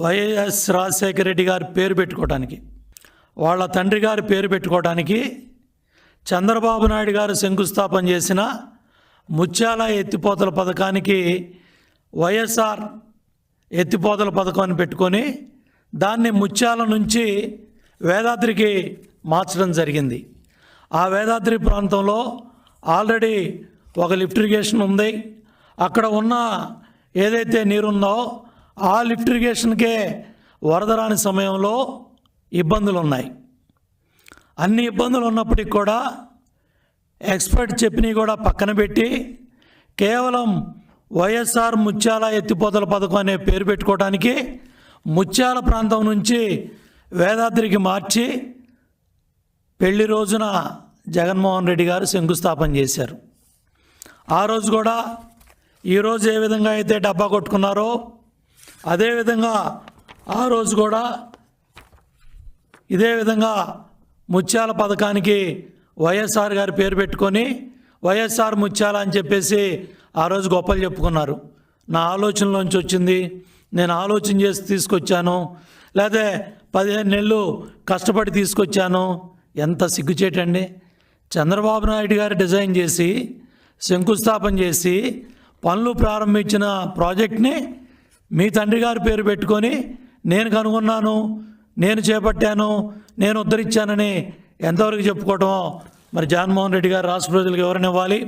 YS Rajasekhara Reddy గారి పేరు పెట్టుకోవడానికి, వాళ్ళ తండ్రి గారి పేరు పెట్టుకోవడానికి చంద్రబాబు నాయుడు గారు శంకుస్థాపన చేసిన ముత్యాల ఎత్తిపోతల పథకానికి వైఎస్ఆర్ ఎత్తిపోతల పథకాన్ని పెట్టుకొని దాన్ని ముత్యాల నుంచి వేదాద్రికి మార్చడం జరిగింది. ఆ వేదాద్రి ప్రాంతంలో ఆల్రెడీ ఒక లిఫ్ట్ ఇరిగేషన్ ఉంది. అక్కడ ఉన్న ఏదైతే నీరుందో ఆ లిఫ్ట్ ఇరిగేషన్కే వరద రాని సమయంలో ఇబ్బందులు ఉన్నాయి. అన్ని ఇబ్బందులు ఉన్నప్పటికీ కూడా ఎక్స్పర్ట్ చెప్పినవి కూడా పక్కన పెట్టి కేవలం వైఎస్ఆర్ ముత్యాల ఎత్తిపోతల పథకం అనే పేరు పెట్టుకోవడానికి ముత్యాల ప్రాంతం నుంచి వేదాద్రికి మార్చి పెళ్లి రోజున జగన్మోహన్ రెడ్డి గారు శంకుస్థాపన చేశారు. ఆ రోజు కూడా ఈరోజు ఏ విధంగా అయితే డబ్బా కొట్టుకున్నారో అదేవిధంగా ఆ రోజు కూడా ఇదే విధంగా ముత్యాల పథకానికి వైఎస్ఆర్ గారి పేరు పెట్టుకొని వైఎస్ఆర్ ముత్యాల అని చెప్పేసి ఆ రోజు గొప్పలు చెప్పుకున్నారు. నా ఆలోచనలోంచి వచ్చింది, నేను ఆలోచన చేసి తీసుకొచ్చాను, లేదా 15 నెలలు కష్టపడి తీసుకొచ్చాను. ఎంత సిగ్గుచేటండి. చంద్రబాబు నాయుడు గారు డిజైన్ చేసి శంకుస్థాపన చేసి పనులు ప్రారంభించిన ప్రాజెక్ట్ని మీ తండ్రి గారి పేరు పెట్టుకొని నేను కనుగొన్నాను, నేను చేపట్టాను, నేను ఉద్ధరించానని ఎంతవరకు చెప్పుకోవటమో మరి జగన్మోహన్ రెడ్డి గారు రాష్ట్ర ప్రజలకు ఎవరిని ఇవ్వాలి?